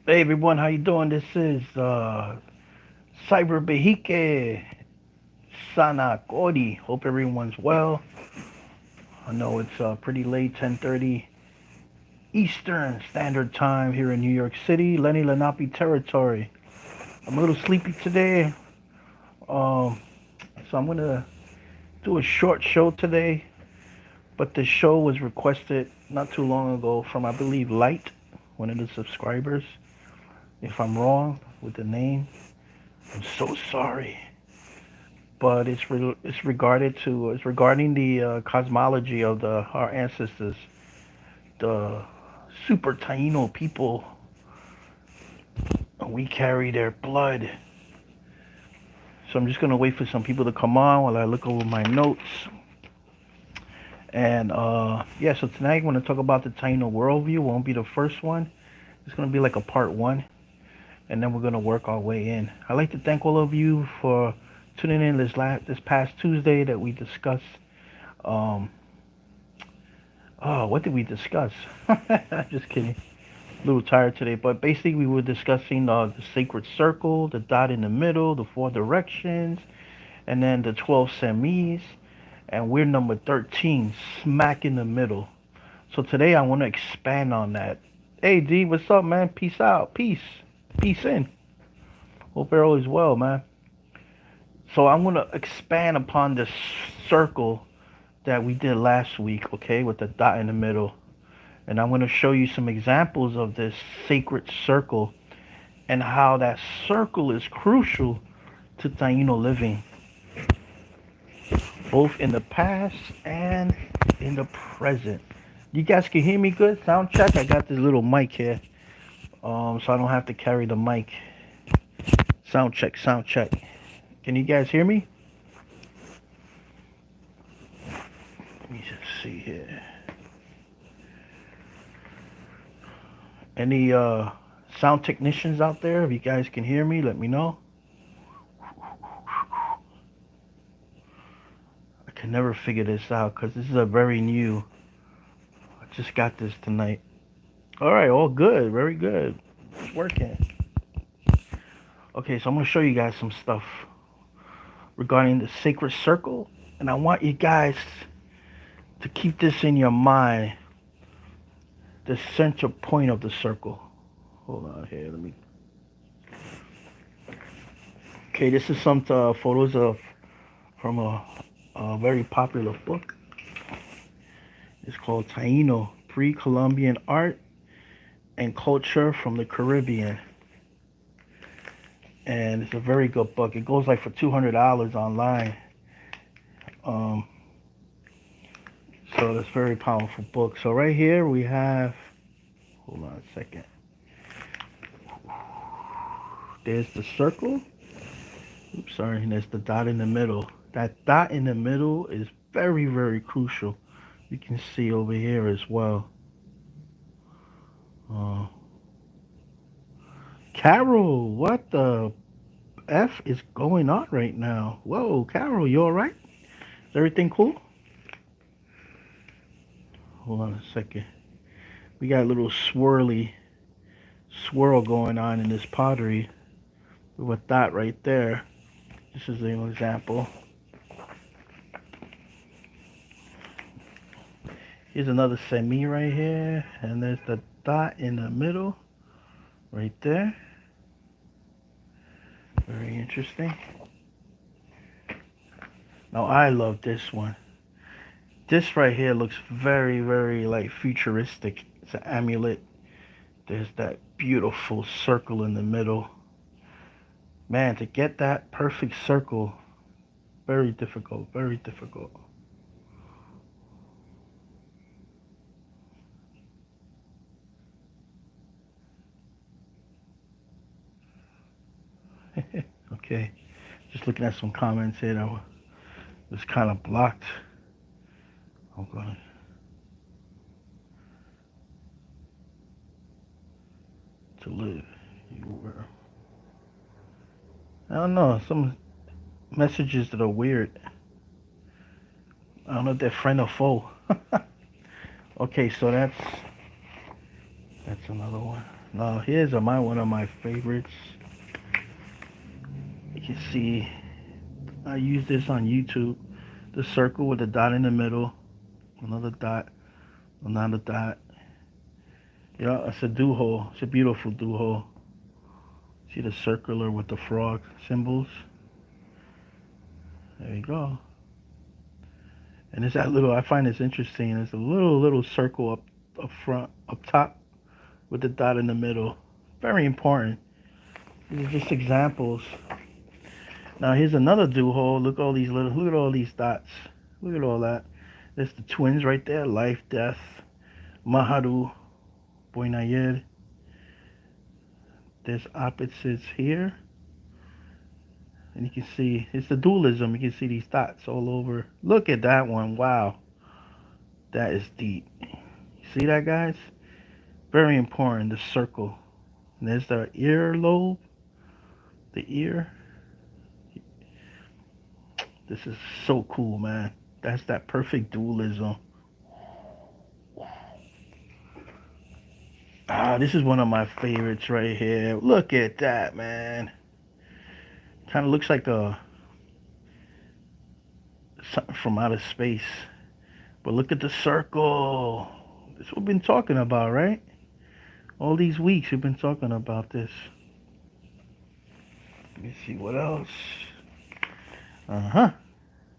Hey everyone, how you doing? This is Cyber Behike Sana Kori. Hope everyone's well. I know it's pretty late, 10:30 Eastern Standard Time here in New York City, Lenny Lenape territory. I'm a little sleepy today, um, so I'm gonna do a short show today. But the show was requested not too long ago from, I believe, Light, one of the subscribers. If I'm wrong with the name, I'm so sorry. But it's regarding the cosmology of the our ancestors, the super Taino people. We carry their blood. So I'm just gonna wait for some people to come on while I look over my notes. And yeah, so tonight I'm gonna talk about the Taino worldview. Won't be the first one. It's gonna be like a part one, and then we're gonna work our way in. I'd like to thank all of you for tuning in this past Tuesday that we discussed. Um, oh, what did we discuss? Just kidding. A little tired today, but basically we were discussing the sacred circle, the dot in the middle, the four directions, and then the 12 semis, and we're number 13, smack in the middle. So today I want to expand on that. Hey D, what's up, man? Peace out, peace in. Hope you're always well, man. So I'm gonna expand upon this circle that we did last week, okay, with the dot in the middle. And I'm going to show you some examples of this sacred circle and how that circle is crucial to Taino living, both in the past and in the present. You guys can hear me good? Sound check. I got this little mic here, so I don't have to carry the mic. Sound check, sound check. Can you guys hear me? Let me just see here. Any sound technicians out there? If you guys can hear me, let me know. I can never figure this out because this is a very new. I just got this tonight. All right, all good, very good. It's working. Okay, so I'm gonna show you guys some stuff regarding the sacred circle, and I want you guys to keep this in your mind. The center point of the circle. Hold on here, let me. Okay, this is some photos of from a very popular book. It's called Taino: Pre-Columbian Art and Culture from the Caribbean. And it's a very good book. It goes like for $200 online. Um, so it's a very powerful book. So right here we have, hold on a second. There's the circle. Oops, sorry. And there's the dot in the middle. That dot in the middle is very, very crucial. You can see over here as well. Uh, Carol, what the F is going on right now? Whoa, Carol, you alright? Is everything cool? Hold on a second. We got a little swirl going on in this pottery with that right there. This is an example. Here's another semi right here, and there's the dot in the middle right there. Very interesting. Now I love this one. This right here looks very, very like futuristic. It's an amulet. There's that beautiful circle in the middle. Man, to get that perfect circle, very difficult, very difficult. Okay, just looking at some comments here that was kind of blocked. I'm going to live. You were. I don't know, some messages that are weird. I don't know if they're friend or foe. Okay, so that's another one. Now here's one of my favorites. You can see I use this on YouTube. The circle with the dot in the middle, another dot, another dot. Yeah, it's a duho. It's a beautiful duho. See the circular with the frog symbols. There you go. And it's that little. I find this interesting. There's a little circle up front, up top, with the dot in the middle. Very important. These are just examples. Now here's another duho. Look at all these dots. Look at all that. There's the twins right there. Life, death, Maharu, Boinayer. There's opposites here. And you can see, it's the dualism. You can see these dots all over. Look at that one. Wow. That is deep. You see that, guys? Very important, the circle. And there's the earlobe. The ear. This is so cool, man. That's that perfect dualism. This is one of my favorites right here. Look at that, man. Kind of looks like something from outer space. But look at the circle. This is what we've been talking about, right? All these weeks we've been talking about this. Let me see what else.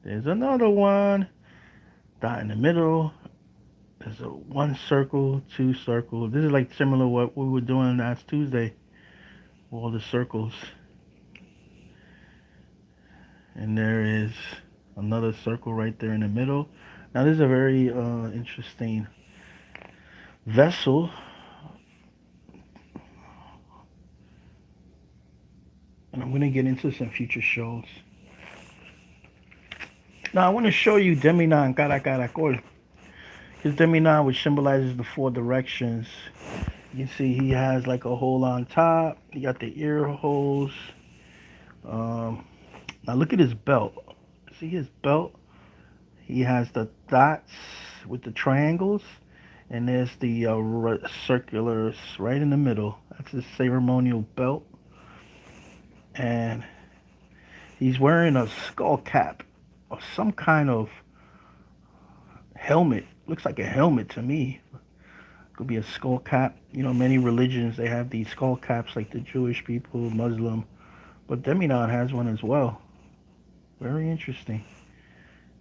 There's another one. Dot in the middle. There's a one circle, two circles. This is like similar to what we were doing last Tuesday. All the circles. And there is another circle right there in the middle. Now this is a very interesting vessel. And I'm going to get into some future shows. Now I want to show you Deminan Caracaracol. His Deminan, which symbolizes the four directions. You can see he has like a hole on top. He got the ear holes. Now look at his belt. See his belt? He has the dots with the triangles. And there's the circulars right in the middle. That's his ceremonial belt. And he's wearing a skull cap or some kind of helmet. Looks like a helmet to me. Could be a skull cap. You know, many religions, they have these skull caps, like the Jewish people, Muslim. But Deminan has one as well. Very interesting.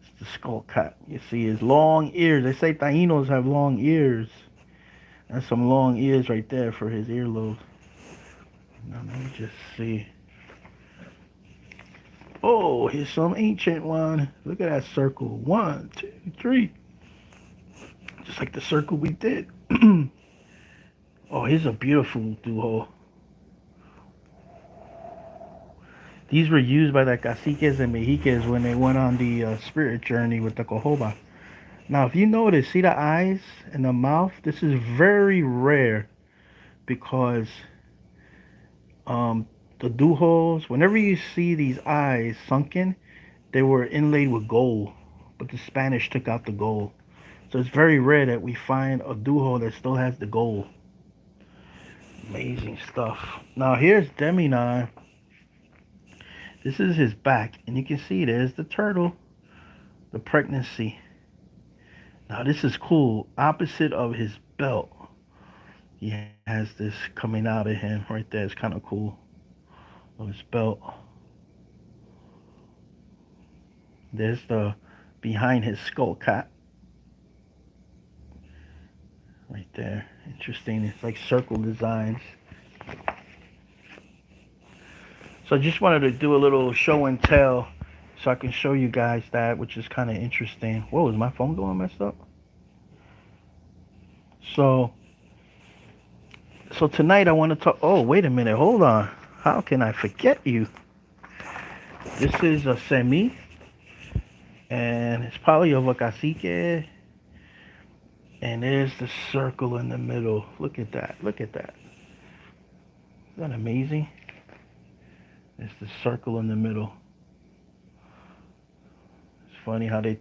It's the skull cap. You see his long ears. They say Tainos have long ears. That's some long ears right there for his earlobes. Now let me just see. Oh, here's some ancient one. Look at that circle. 1, 2, 3. Just like the circle we did. Oh, here's a beautiful duo. These were used by the caciques and mexiques when they went on the spirit journey with the cojoba. Now, if you notice, see the eyes and the mouth? This is very rare because the dujos, whenever you see these eyes sunken, they were inlaid with gold, but the Spanish took out the gold. So it's very rare that we find a dujo that still has the gold. Amazing stuff. Now here's Deminan. This is his back, and you can see there's the turtle, the pregnancy. Now this is cool. Opposite of his belt, he has this coming out of him right there. It's kind of cool. Of his belt. There's the behind his skull cap. Right there. Interesting. It's like circle designs. So I just wanted to do a little show and tell so I can show you guys that, which is kind of interesting. Whoa, is my phone going messed up? So tonight I want to talk. Oh, wait a minute. Hold on. How can I forget you? This is a semi. And it's probably of a cacique. And there's the circle in the middle. Look at that. Look at that. Isn't that amazing? There's the circle in the middle. It's funny how they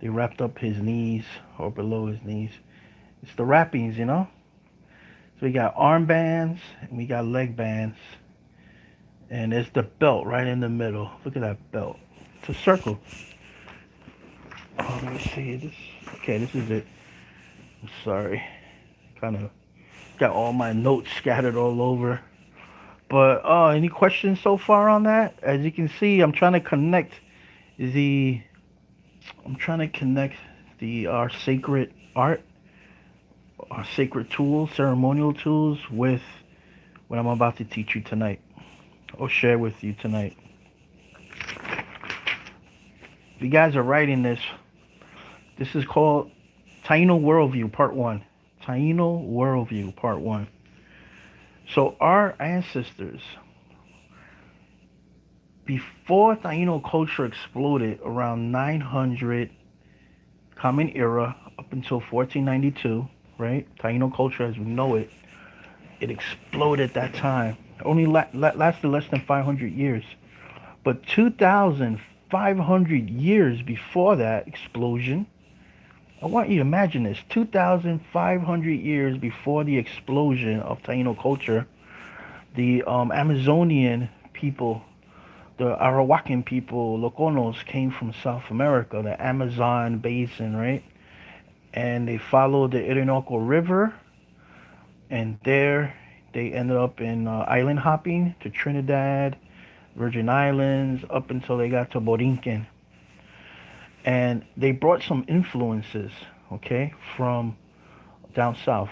wrapped up his knees or below his knees. It's the wrappings, you know? So we got armbands and we got leg bands. And there's the belt right in the middle. Look at that belt. It's a circle. Oh, let me see. Okay, this is it. I'm sorry. Kind of got all my notes scattered all over. But any questions so far on that? As you can see, the I'm trying to connect the our sacred art, our sacred tools, ceremonial tools with what I'm about to teach you tonight or share with you tonight. If you guys are writing this, this is called Taino Worldview Part 1. Taino Worldview Part 1. So our ancestors, before Taino culture exploded around 900 Common Era up until 1492, right? Taino culture as we know it, it exploded at that time. It only lasted less than 500 years. But 2,500 years before that explosion, I want you to imagine this. 2,500 years before the explosion of Taino culture, the Amazonian people, the Arawakan people, Loconos, came from South America, the Amazon basin, right? And they followed the Orinoco River, and there they ended up in island hopping to Trinidad, Virgin Islands, up until they got to Borinquen. And they brought some influences, okay, from down south.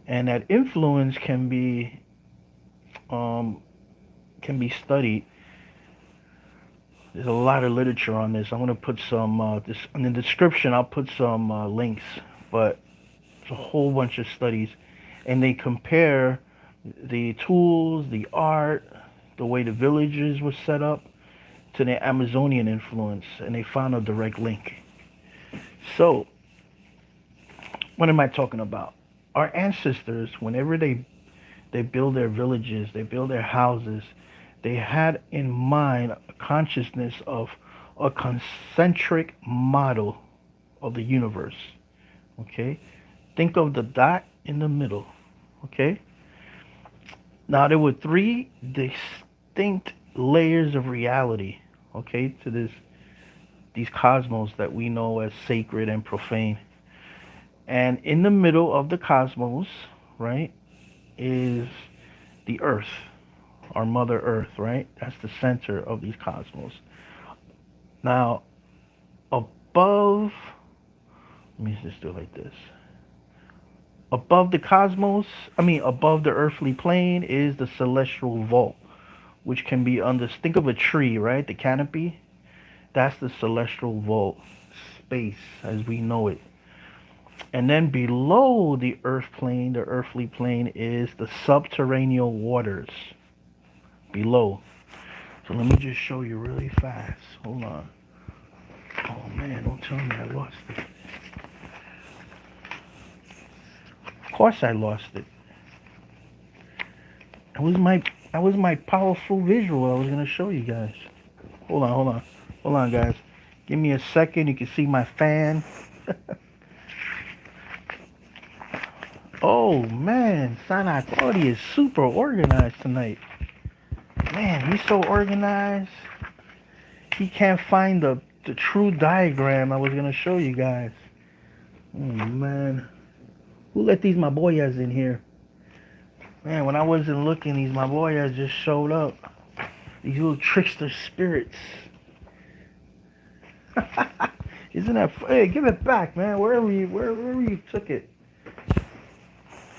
And that influence um, can be studied. There's a lot of literature on this. I'm gonna put some this in the description. I'll put some links, but it's a whole bunch of studies, and they compare the tools, the art, the way the villages were set up to the Amazonian influence, and they found a direct link. So, what am I talking about? Our ancestors, whenever they build their villages, they build their houses, they had in mind a consciousness of a concentric model of the universe. Okay? Think of the dot in the middle. Okay? Now there were three distinct layers of reality, okay, to these cosmos that we know as sacred and profane. And in the middle of the cosmos, right, is the earth, our mother earth, right? That's the center of these cosmos. Now, above, let me just do it like this. Above the cosmos, above the earthly plane is the celestial vault, which can be think of a tree, right? The canopy, that's the celestial vault, space as we know it. And then below the earth plane, the earthly plane, is the subterranean waters below. So let me just show you really fast. Hold on. Oh man, don't tell me I lost it. Of course I lost it. That was my powerful visual I was gonna show you guys. Hold on, guys. Give me a second. You can see my fan. Oh man, Sinai Quality is super organized tonight. Man, he's so organized. He can't find the true diagram I was gonna show you guys. Oh man, who let these maboyas in here? Man, when I wasn't looking, these maboyas just showed up. These little trickster spirits. Isn't that? Hey, give it back, man. Wherever you took it.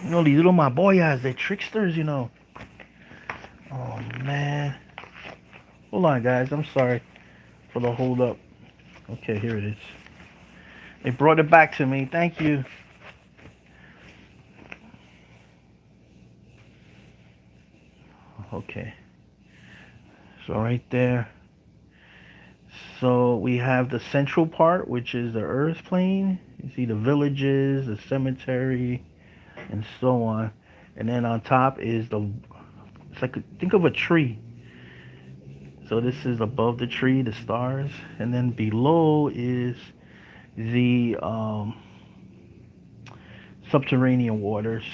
You know these little maboyas, they're tricksters, you know. Oh man. Hold on, guys. I'm sorry for the hold up. Okay, here it is. They brought it back to me. Thank you. Okay. So right there. So we have the central part, which is the earth plane. You see the villages, the cemetery, and so on. And then on top is it's like, think of a tree. So this is above the tree, the stars. And then below is the subterranean waters.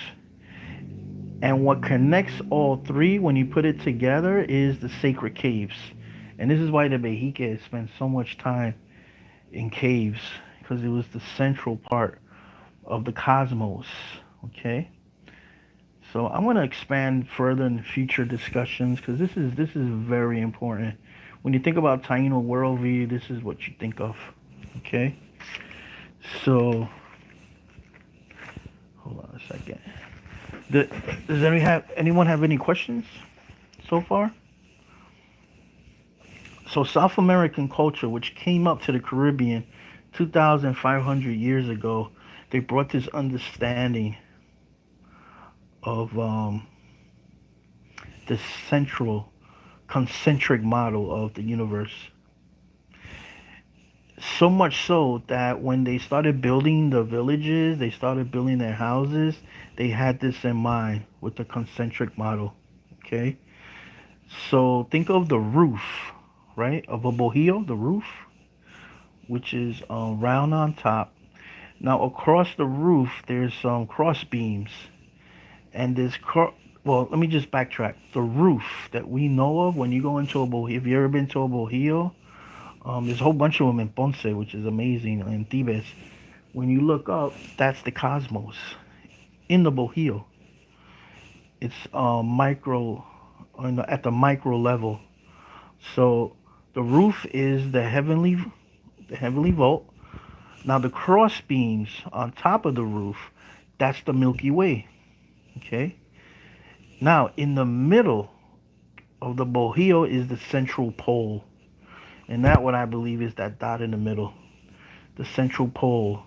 And what connects all three when you put it together is the sacred caves. And this is why the Bejique spent so much time in caves, because it was the central part of the cosmos. Okay? So I'm going to expand further in future discussions because this is very important. When you think about Taino worldview, this is what you think of. Okay? So hold on a second. Does anyone have any questions so far? So South American culture, which came up to the Caribbean 2,500 years ago, they brought this understanding of the central concentric model of the universe. So much so that when they started building the villages, they started building their houses, they had this in mind with the concentric model. Okay? So think of the roof, right? Of a bohio, the roof, which is round on top. Now across the roof, there's some cross beams, and well, let me just backtrack. The roof that we know of when you go into a bohio, if you ever been to a bohio, there's a whole bunch of them in Ponce, which is amazing, in Tibes. When you look up, that's the cosmos in the bohio. It's micro, at the micro level. So the roof is the heavenly vault. Now the cross beams on top of the roof, that's the Milky Way. Okay. Now in the middle of the bohio is the central pole, and that what I believe is that dot in the middle, the central pole,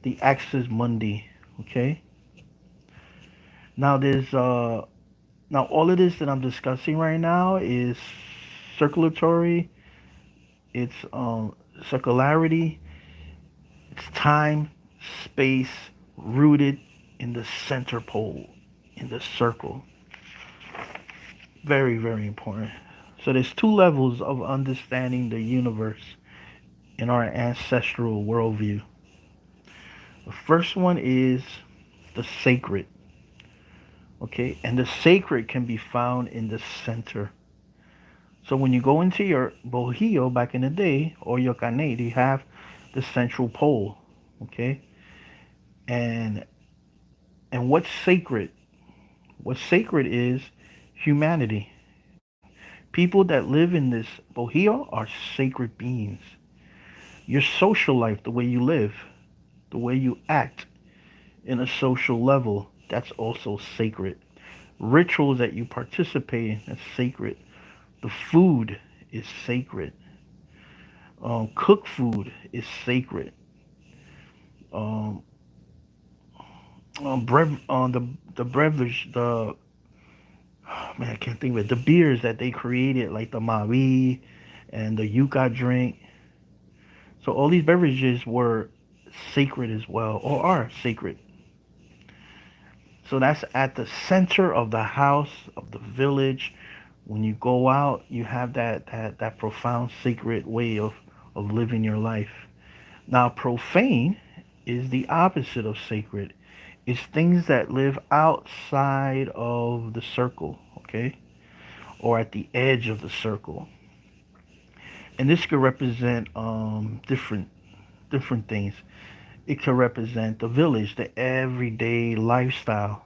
the axis mundi. Okay. Now there's now all of this that I'm discussing right now is circulatory. It's circularity. It's time, space, rooted in the center pole, in the circle. Very, very important. So there's two levels of understanding the universe in our ancestral worldview. The first one is the sacred. Okay, and the sacred can be found in the center. So when you go into your bohio back in the day, or your canete, you have the central pole. Okay, and what's sacred? What's sacred is humanity. People that live in this bohio are sacred beings. Your social life, the way you live, the way you act in a social level, that's also sacred. Rituals that you participate in, that's sacred. The food is sacred. Cooked food is sacred. Um, the beverage, man, I can't think of it. The beers that they created, like the Mavi and the Yucca drink. So all these beverages were sacred as well, or are sacred. So that's at the center of the house, of the village. When you go out, you have that profound sacred way of living your life. Now, profane is the opposite of sacred. It's things that live outside of the circle, okay? Or at the edge of the circle. And this could represent different things. It could represent the village, the everyday lifestyle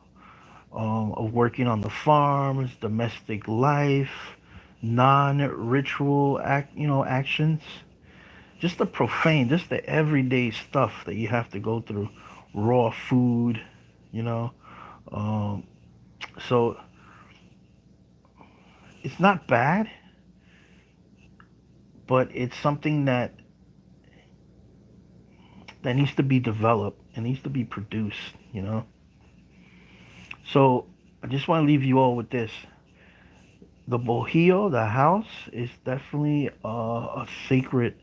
of working on the farms, domestic life, non-ritual actions, just the profane, just the everyday stuff that you have to go through, raw food, you know. Um, so it's not bad, but it's something that needs to be developed and needs to be produced, you know. So I just want to leave you all with this. The bohio, the house, is definitely a sacred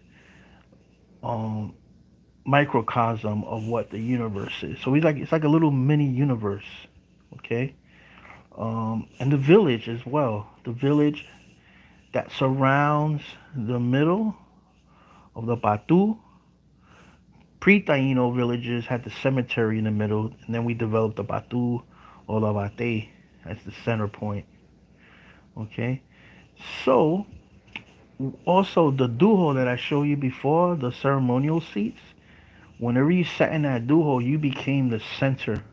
um, microcosm of what the universe is. So it's like a little mini universe, okay? And the village as well. The village that surrounds the middle of the Batu. Pre-Taino villages had the cemetery in the middle, and then we developed the Batu or the Bate That's the center point. Okay. So also the duho that I showed you before, the ceremonial seats. Whenever you sat in that duho, you became the center.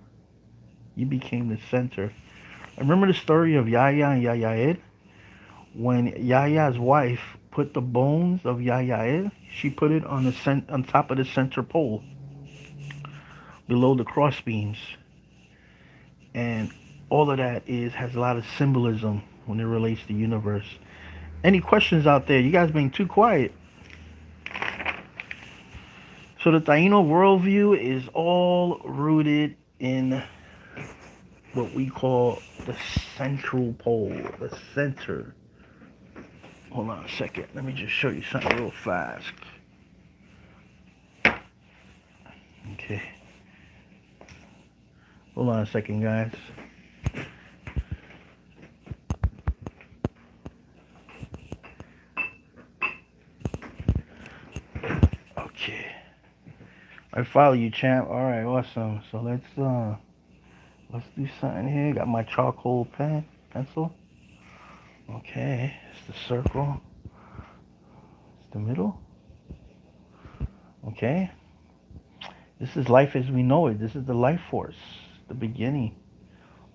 You became the center. Remember the story of Yaya and Yayaed? When Yaya's wife put the bones of Yayaed, she put it on on top of the center pole, below the cross beams, and all of that has a lot of symbolism when it relates to the universe. Any questions out there? You guys being too quiet. So the Taino worldview is all rooted in what we call the central pole, the center. Hold on a second. Let me just show you something real fast. Okay. Hold on a second, guys. Okay. I follow you, champ. All right, awesome. So let's do something here. Got my charcoal pencil. Okay, it's the circle. It's the middle. Okay. This is life as we know it. This is the life force, the beginning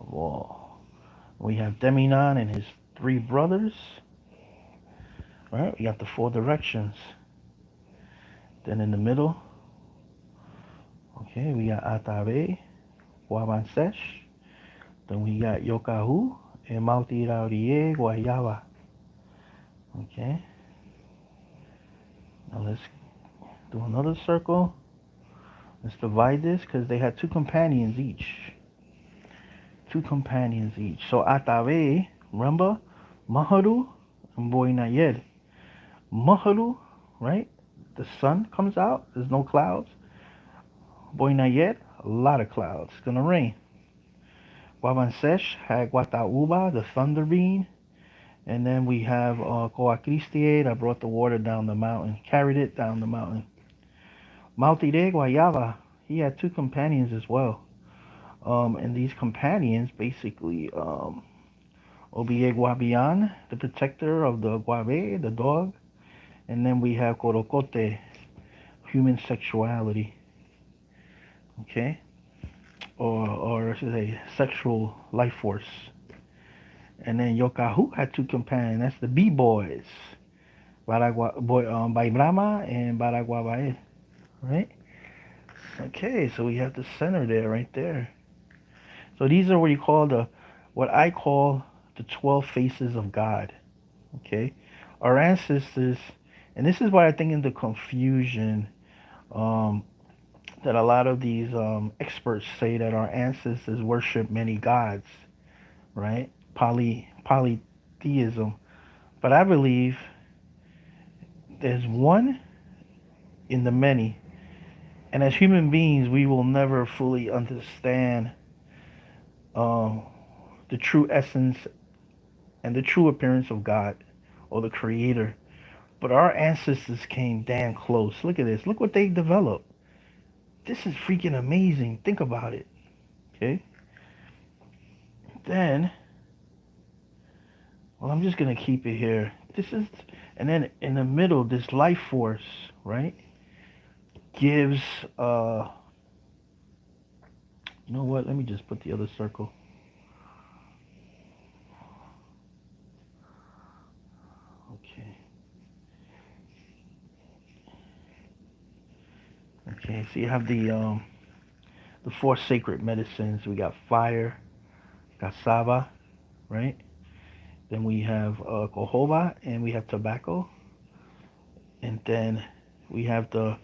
of all. We have Deminon and his three brothers. Right? We got the four directions. Then in the middle, okay, we got Atabe, Wabansesh. Then we got Yokahu and Mauti Raurie Guayaba. Okay. Now let's do another circle. Let's divide this because they had two companions each. Two companions each. So Atabe, remember, Maharu and Boinayed. Maharu, right? The sun comes out. There's no clouds. Boinayed, a lot of clouds. It's gonna rain. Wabansesh had Guatauba, the thunder beam. And then we have Coacristie that brought the water down the mountain, carried it down the mountain. Mautire Guayaba, he had two companions as well. And these companions basically, Obie Guabian, the protector of the Guave, the dog. And then we have Corocote, human sexuality. Okay? Or I should say, sexual life force. And then Yokahu had two companions. That's the B-boys. Baibrama and Baraguabae. Right? Okay, so we have the center there, right there. So these are what I call the 12 faces of God. Okay? Our ancestors, and this is why I think in the confusion that a lot of these experts say that our ancestors worship many gods, right? Polytheism. But I believe there's one in the many. And as human beings, we will never fully understand the true essence and the true appearance of God or the Creator. But our ancestors came damn close. Look at this. Look what they developed. This is freaking amazing. Think about it. Okay? Then, well, I'm just going to keep it here. And then in the middle, this life force, right, gives, you know what? Let me just put the other circle. Okay. Okay, so you have the four sacred medicines. We got fire, cassava, right? Then we have cohoba, and we have tobacco. And then we have the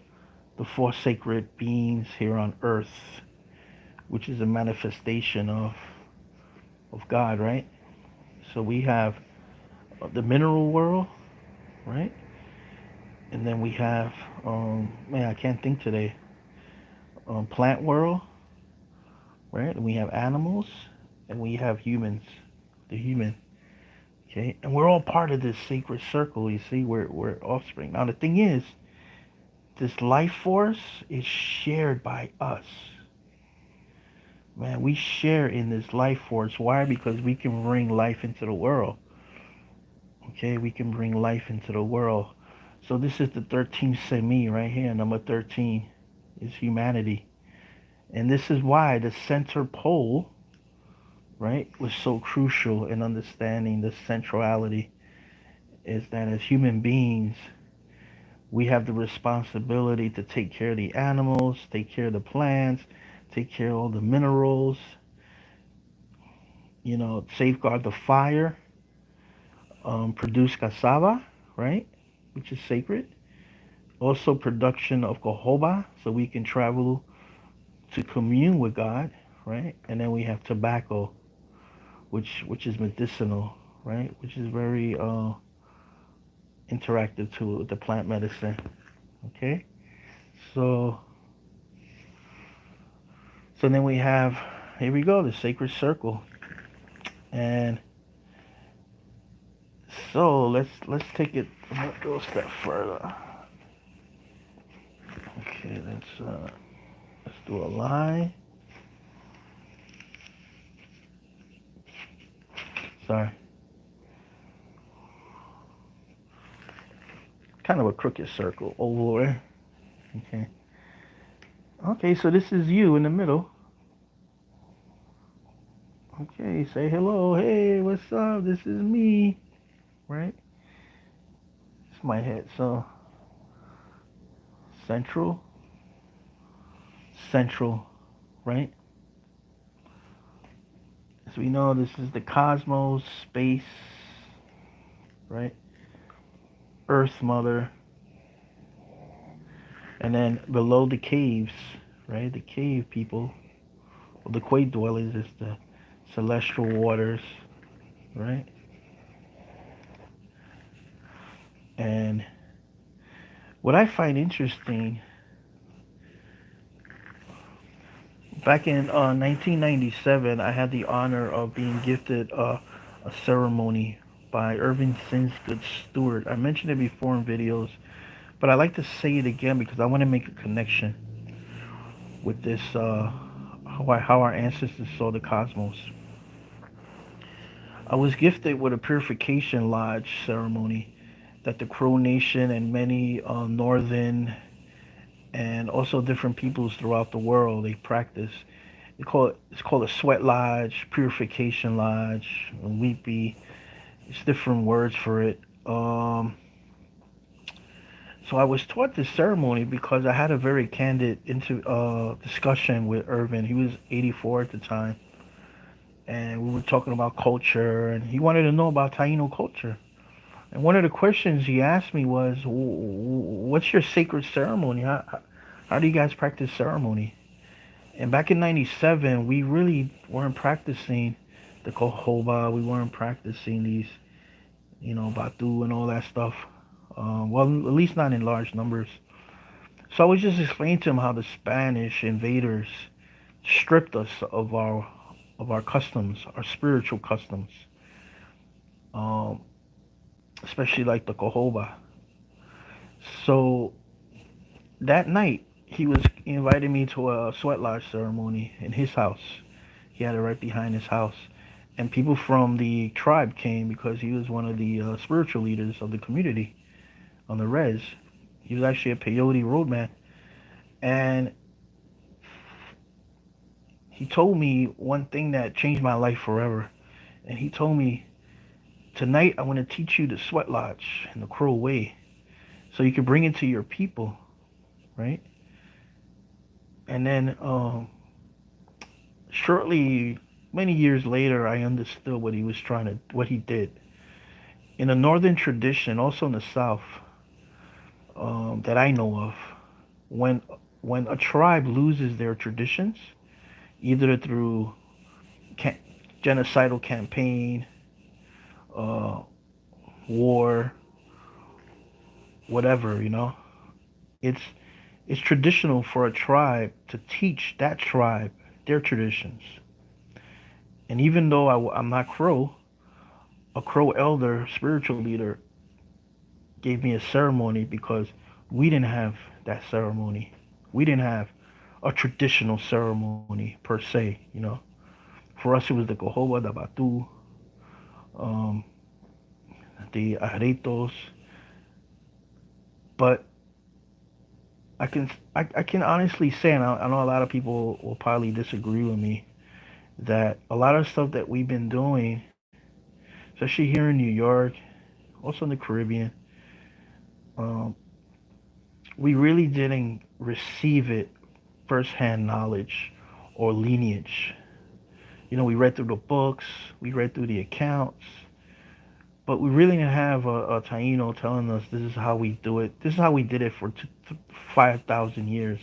four sacred beings here on earth, which is a manifestation of God, right? So we have the mineral world, right? And then we have, man, I can't think today, plant world, right? And we have animals, and we have humans, the human, okay? And we're all part of this sacred circle, you see, we're offspring. Now the thing is, this life force is shared by us. Man, we share in this life force. Why? Because we can bring life into the world. Okay, we can bring life into the world. So this is the 13th semi right here. Number 13 is humanity. And this is why the center pole, right, was so crucial in understanding the centrality, is that as human beings, we have the responsibility to take care of the animals, take care of the plants, take care of all the minerals, safeguard the fire, produce cassava, right, which is sacred. Also production of cohoba, so we can travel to commune with God, right? And then we have tobacco, which is medicinal, right? Which is very interactive to the plant medicine. Okay, so then we have, here we go, the sacred circle, and so let's take it. Let's go a step further. Okay, let's do a line. Sorry, kind of a crooked circle, oval, right? Okay. Okay, so this is you in the middle. Okay, say hello. Hey, what's up? This is me, right? It's my head. So central, central, right? So we know this is the cosmos, space, right? Earth Mother, and then below the caves, right? The cave people, or the cave dwellers, is the celestial waters, right? And what I find interesting, back in 1997, I had the honor of being gifted a ceremony by Irving Sinsgood Stewart. I mentioned it before in videos, but I like to say it again because I want to make a connection with this, how our ancestors saw the cosmos. I was gifted with a purification lodge ceremony that the Crow Nation and many northern and also different peoples throughout the world they practice. It's called a sweat lodge, purification lodge, a weepy. It's different words for it. So I was taught this ceremony because I had a very candid discussion with Irvin. He was 84 at the time, and we were talking about culture, and he wanted to know about Taino culture. And one of the questions he asked me was, "What's your sacred ceremony? How do you guys practice ceremony?" And back in '97, we really weren't practicing the Kohoba. We weren't practicing these, Batu and all that stuff. Well, at least not in large numbers. So I was just explaining to him how the Spanish invaders stripped us of our customs, our spiritual customs, um, especially like the Kohoba. So that night, he was inviting me to a sweat lodge ceremony in his house. He had it right behind his house. And people from the tribe came because he was one of the spiritual leaders of the community on the res. He was actually a peyote roadman. And he told me one thing that changed my life forever. And he told me, tonight I want to teach you the sweat lodge in the Crow way so you can bring it to your people, right? And then shortly, many years later, I understood what he did. In a northern tradition, also in the south, that I know of, when a tribe loses their traditions, either through ca- genocidal campaign, uh, war, whatever, it's it's traditional for a tribe to teach that tribe their traditions. And even though I'm not Crow, a Crow elder, spiritual leader, gave me a ceremony because we didn't have that ceremony. We didn't have a traditional ceremony per se. For us it was the Cojoba, the Batu, um, the Arretos, but I can honestly say, and I know a lot of people will probably disagree with me, that a lot of stuff that we've been doing, especially here in New York, also in the Caribbean, um, we really didn't receive it firsthand knowledge or lineage. We read through the books, we read through the accounts, but we really didn't have a Taino telling us this is how we do it. This is how we did it for 5,000 years,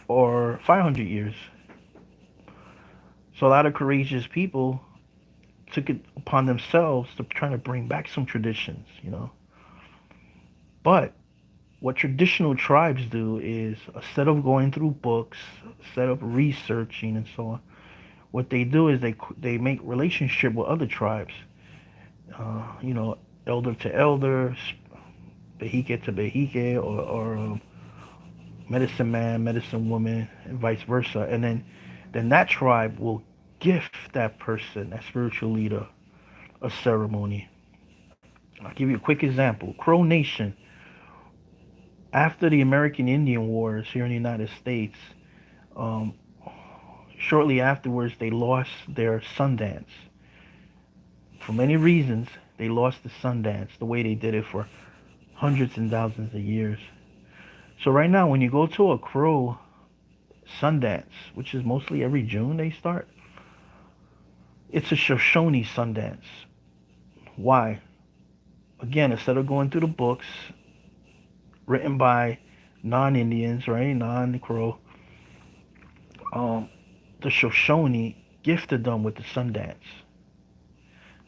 or 500 years. So a lot of courageous people took it upon themselves to try to bring back some traditions. But what traditional tribes do is, instead of going through books, instead of researching and so on, what they do is they make relationship with other tribes. You know, elder to elder, behike to behike, or medicine man, medicine woman, and vice versa. And then that tribe will gift that person, that spiritual leader, a ceremony. I'll give you a quick example. Crow Nation, after the American Indian Wars here in the United States, um, shortly afterwards they lost their Sundance. For many reasons, they lost the Sundance the way they did it for hundreds and thousands of years. So right now, when you go to a Crow Sundance, which is mostly every June they start, it's a Shoshone Sundance. Why? Again, instead of going through the books written by non-Indians, right, non-Crow, um, the Shoshone gifted them with the Sundance.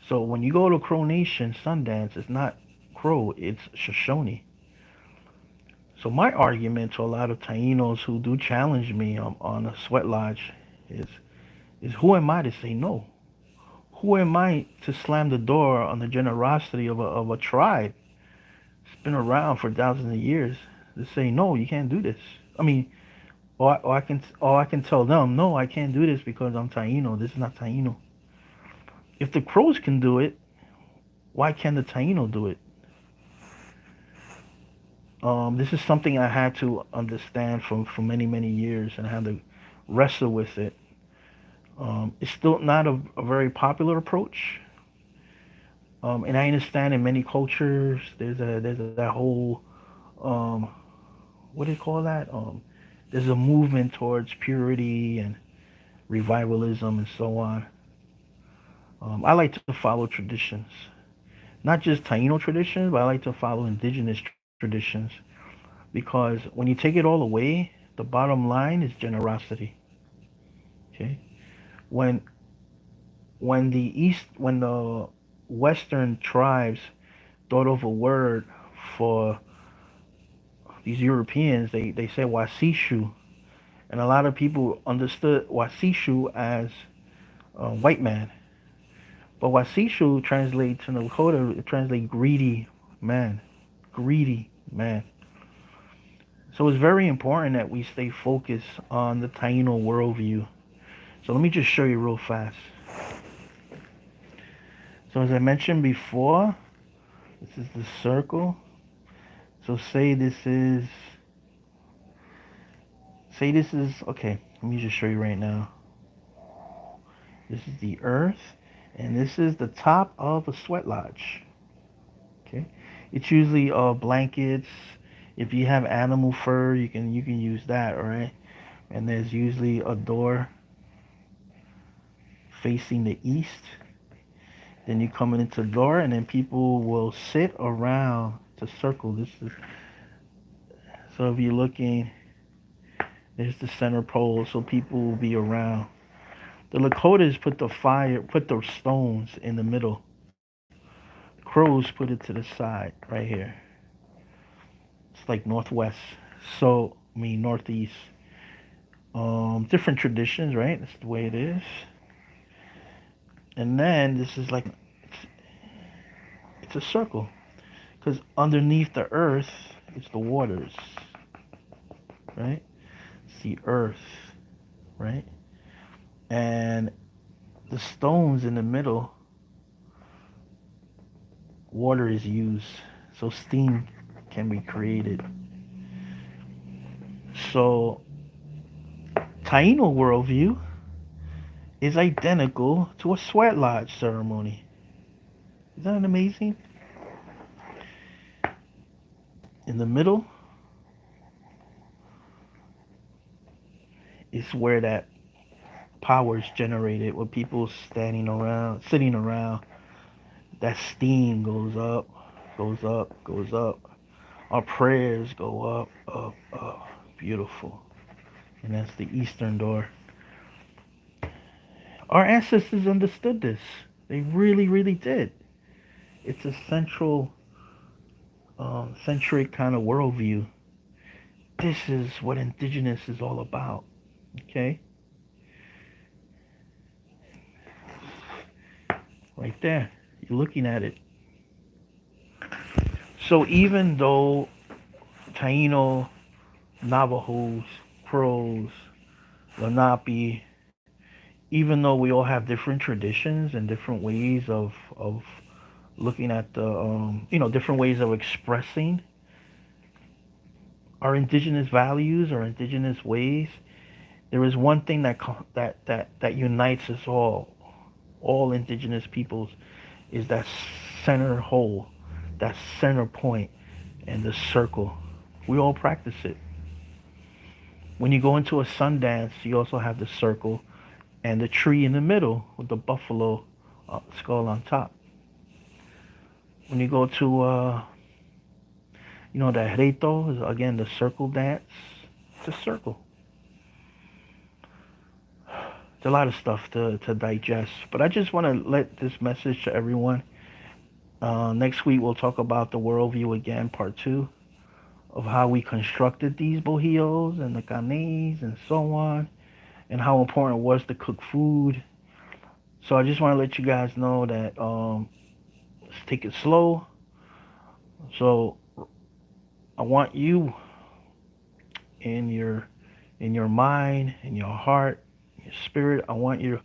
So when you go to Crow Nation Sundance, it's not Crow, it's Shoshone. So my argument to a lot of Tainos who do challenge me on a sweat lodge is is who am I to say no? Who am I to slam the door on the generosity of a tribe? It's been around for thousands of years to say no, you can't do this. I mean, or I can tell them no, I can't do this because I'm Taino. This is not Taino. If the Crows can do it, why can't the Taino do it? This is something I had to understand for many years, and I had to wrestle with it. It's still not a very popular approach, and I understand in many cultures there's that whole um, what do you call that? There's a movement towards purity and revivalism and so on. I like to follow traditions, not just Taino traditions, but I like to follow indigenous traditions because when you take it all away, the bottom line is generosity. Okay, when when the Western tribes thought of a word for these Europeans, they said Wasishu, and a lot of people understood Wasishu as white man. But Wasishu translates in the Lakota, it translates greedy man. Greedy man. So it's very important that we stay focused on the Taino worldview. So let me just show you real fast. So as I mentioned before, this is the circle. So say this is okay, let me just show you right now. This is the earth, and this is the top of a sweat lodge. Okay, it's usually blankets. If you have animal fur, you can use that, all right? And there's usually a door facing the east. Then you come into the door, and then people will sit around to circle. This is so if you're looking, there's the center pole, so people will be around. The Lakotas put the stones in the middle. Crows put it to the side, right here. It's like northwest, so I mean northeast. Different traditions, right? That's the way it is. And then this is like it's a circle because underneath the earth it's the waters, right? the earth, right? And the stones in the middle, water is used, so steam can be created. So, Taino worldview is identical to a sweat lodge ceremony. Isn't that amazing? In the middle is where that power is generated, where people standing around, sitting around. That steam goes up, goes up, goes up. Our prayers go up, up, up. Beautiful. And that's the eastern door. Our ancestors understood this. They really, really did. It's a centric kind of worldview. This is what indigenous is all about. Okay? Right there. You're looking at it. So even though Taino, Navajos, Crows, Lenape, even though we all have different traditions and different ways of looking at the different ways of expressing our indigenous values, our indigenous ways, there is one thing that unites us all indigenous peoples, is that center hole, that center point, and the circle. We all practice it. When you go into a sun dance, you also have the circle and the tree in the middle with the buffalo skull on top. When you go to the Rito is again the circle dance. It's a circle. It's a lot of stuff to digest, but I just want to let this message to everyone. Next week we'll talk about the worldview again, part 2, of how we constructed these bohíos and the canés and so on, and how important it was to cook food. So I just want to let you guys know that let's take it slow. So I want you in your mind, in your heart, your spirit. I want you to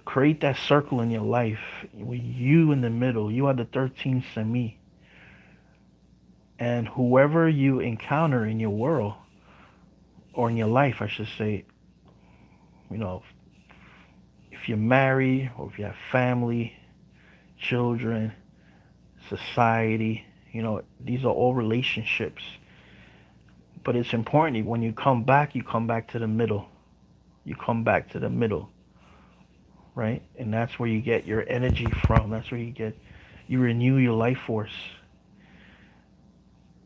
create that circle in your life with you in the middle. You are the 13th Semi. And whoever you encounter in your world, or in your life, I should say, if you're married, or if you have family, children, society, these are all relationships. But it's important when you come back to the middle. You come back to the middle, right? And that's where you get your energy from. That's where you renew your life force.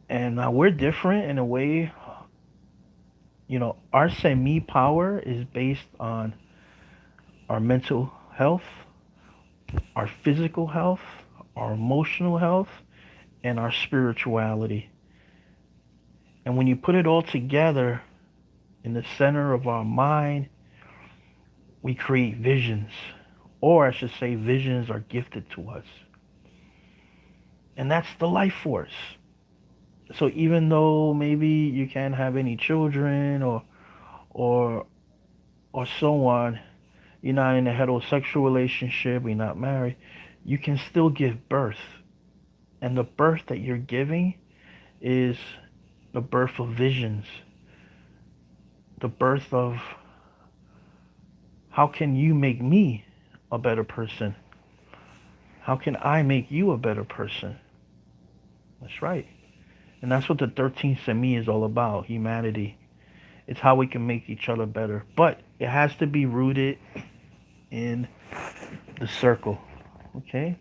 And we're different in a way. Our semi power is based on our mental health, our physical health, our emotional health, and our spirituality. And when you put it all together in the center of our mind, we create visions. Or I should say, visions are gifted to us. And that's the life force. So even though maybe you can't have any children or so on, you're not in a heterosexual relationship, you're not married, you can still give birth. And the birth that you're giving is the birth of visions. The birth of, how can you make me a better person? How can I make you a better person? That's right. And that's what the 13th Semi is all about, humanity. It's how we can make each other better. But it has to be rooted in the circle. Okay?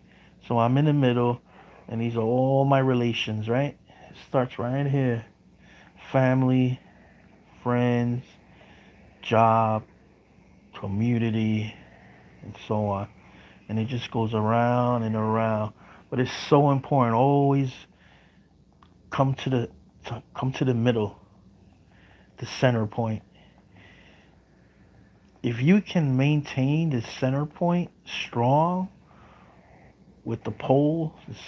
So I'm in the middle, and these are all my relations, right? It starts right here. Family, friends, job, community, and so on. And it just goes around and around. But it's so important. Always come to the middle, the center point. If you can maintain the center point strong with the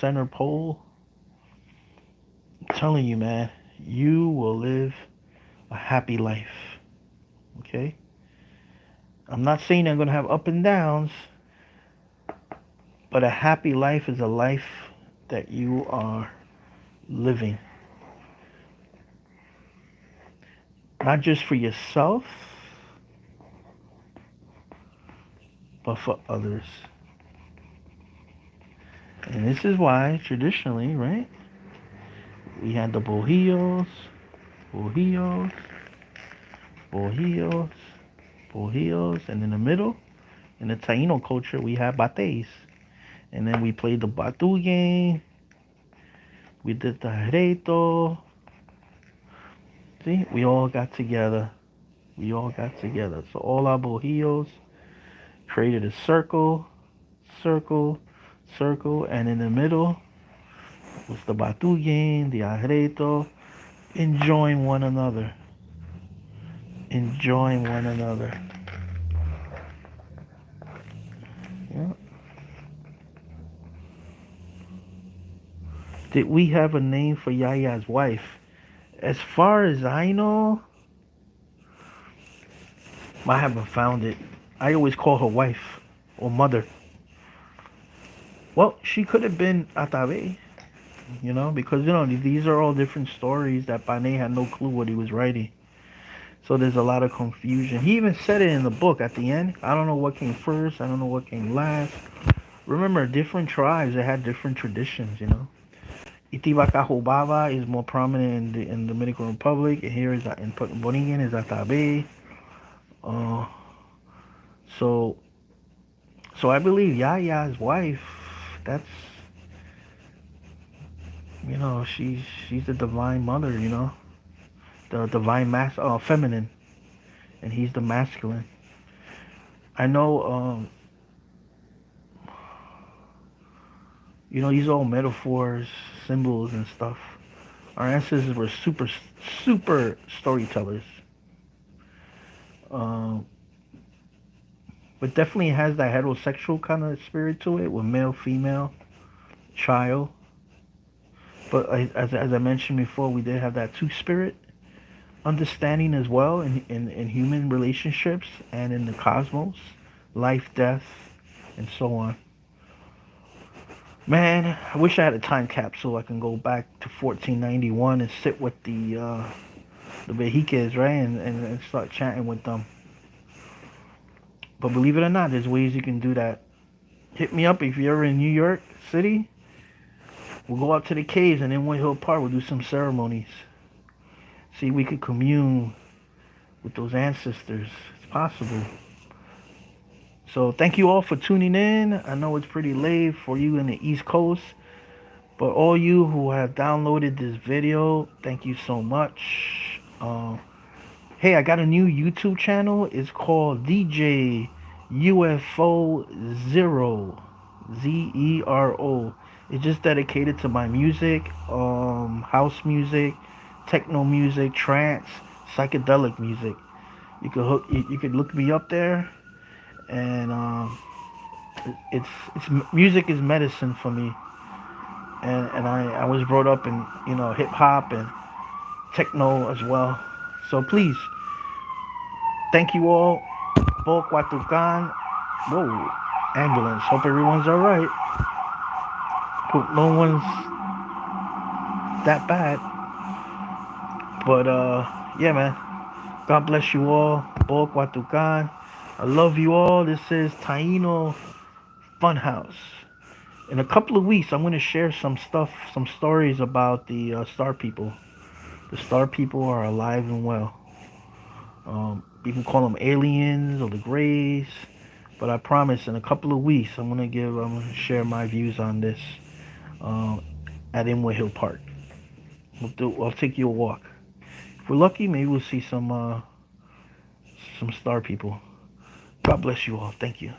center pole, I'm telling you, man, you will live a happy life. Okay? I'm not saying I'm going to have up and downs, but a happy life is a life that you are living. Not just for yourself, but for others. And this is why, traditionally, right, we had the Bohíos, Bohíos, Bohíos, Bohíos, and in the middle, in the Taino culture, we had Bates. And then we played the Batu game, we did the Reto. See, we all got together. We all got together. So all our Bohíos created a circle, circle, circle, and in the middle was the Batu game, the Arreto, enjoying one another. Enjoying one another. Yeah. Did we have a name for Yaya's wife? As far as I know, I haven't found it. I always call her wife or mother. Well, she could have been Atabe, because these are all different stories that Pane had no clue what he was writing. So there's a lot of confusion. He even said it in the book at the end. I don't know what came first. I don't know what came last. Remember, different tribes, they had different traditions. Itibacajobaba is more prominent in the Dominican Republic. And here is in Bonigan is Atabe. So I believe Yaya's wife, that's, she's the divine mother, the divine feminine, and he's the masculine. I know, these are all metaphors, symbols, and stuff. Our ancestors were super, super storytellers. But definitely has that heterosexual kind of spirit to it, with male, female, child. But as I mentioned before, we did have that two-spirit understanding as well in human relationships and in the cosmos, life, death, and so on. Man, I wish I had a time capsule. I can go back to 1491 and sit with the Behikes, right, and start chatting with them. But believe it or not, there's ways you can do that. Hit me up if you're ever in New York City. We'll go out to the caves, and in Wood Hill Park, we'll do some ceremonies. See, we could commune with those ancestors. It's possible. So thank you all for tuning in. I know it's pretty late for you in the East Coast, but all you who have downloaded this video, thank you so much. Hey, I got a new YouTube channel. It's called DJ UFO Zero, Zero. It's just dedicated to my music, house music, techno music, trance, psychedelic music. You could look me up there, and it's music is medicine for me, and I was brought up in hip hop and techno as well. So please, thank you all. Bo Kwatukan. Whoa, ambulance. Hope everyone's all right. Hope no one's that bad. But yeah, man. God bless you all. Bo Kwatukan. I love you all. This is Taino Fun House. In a couple of weeks, I'm going to share some stories about the Star People. The Star People are alive and well. People call them aliens or the Greys, but I promise in a couple of weeks I'm gonna share my views on this at Inwood Hill Park. I'll take you a walk. If we're lucky, maybe we'll see some Star People. God bless you all. Thank you.